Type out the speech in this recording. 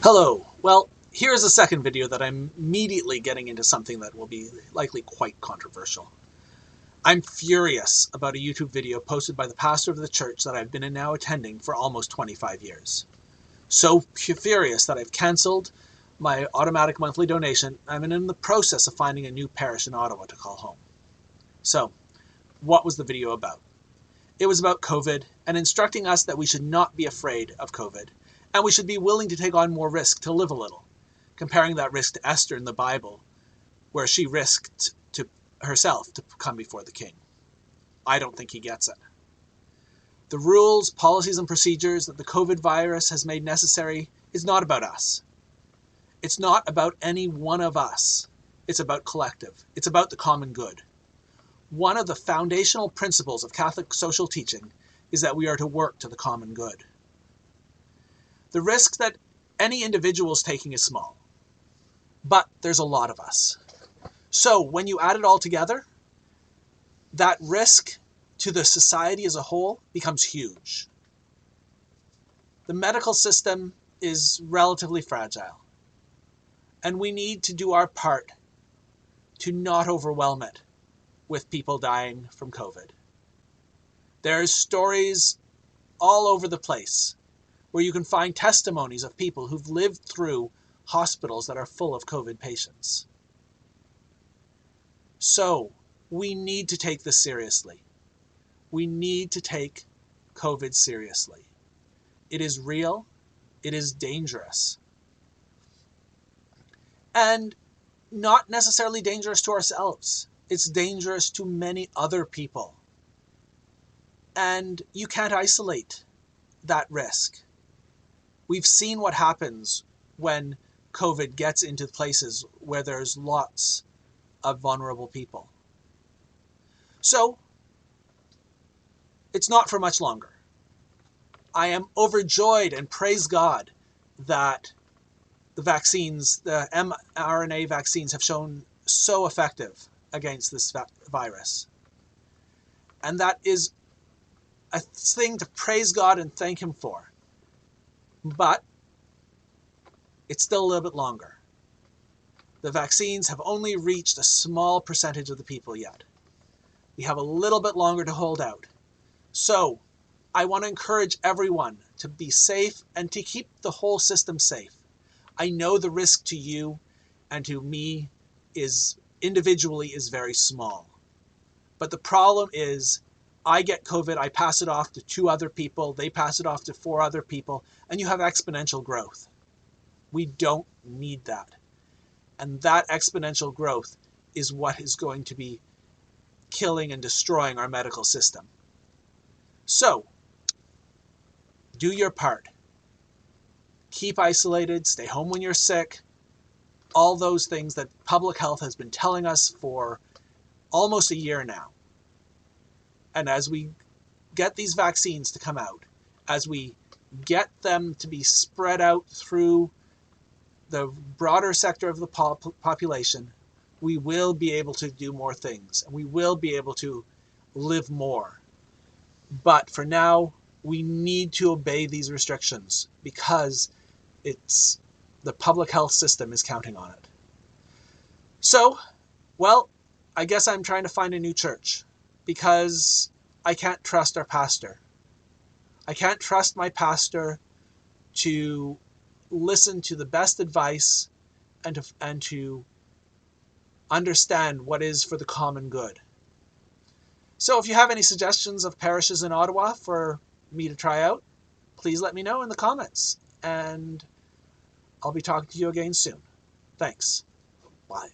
Hello. Well, here's a second video that I'm immediately getting into something that will be likely quite controversial. I'm furious about a YouTube video posted by the pastor of the church that I've been now attending for almost 25 years. So furious that I've cancelled my automatic monthly donation. I'm in the process of finding a new parish in Ottawa to call home. So, what was the video about? It was about COVID and instructing us that we should not be afraid of COVID, and we should be willing to take on more risk to live a little, comparing that risk to Esther in the Bible, where she risked herself to come before the king. I don't think he gets it. The rules, policies, and procedures that the COVID virus has made necessary is not about us. It's not about any one of us. It's about collective. It's about the common good. One of the foundational principles of Catholic social teaching is that we are to work to the common good. The risk that any individual is taking is small, but there's a lot of us. So when you add it all together, that risk to the society as a whole becomes huge. The medical system is relatively fragile, and we need to do our part to not overwhelm it with people dying from COVID. There's stories all over the place where you can find testimonies of people who've lived through hospitals that are full of COVID patients. So we need to take this seriously. We need to take COVID seriously. It is real. It is dangerous. And not necessarily dangerous to ourselves. It's dangerous to many other people. And you can't isolate that risk. We've seen what happens when COVID gets into places where there's lots of vulnerable people. So, it's not for much longer. I am overjoyed and praise God that the vaccines, the mRNA vaccines, have shown so effective against this virus. And that is a thing to praise God and thank Him for. But it's still a little bit longer. The vaccines have only reached a small percentage of the people yet. We have a little bit longer to hold out. So I want to encourage everyone to be safe and to keep the whole system safe. I know the risk to you and to me individually is very small. But the problem is I get COVID, I pass it off to 2 other people, they pass it off to 4 other people, and you have exponential growth. We don't need that. And that exponential growth is what is going to be killing and destroying our medical system. So, do your part. Keep isolated, stay home when you're sick, all those things that public health has been telling us for almost a year now. And as we get these vaccines to come out, as we get them to be spread out through the broader sector of the population, we will be able to do more things, and we will be able to live more. But for now, we need to obey these restrictions because the public health system is counting on it. So, well, I guess I'm trying to find a new church because I can't trust our pastor. I can't trust my pastor to listen to the best advice and to understand what is for the common good. So if you have any suggestions of parishes in Ottawa for me to try out, please let me know in the comments, and I'll be talking to you again soon. Thanks. Bye.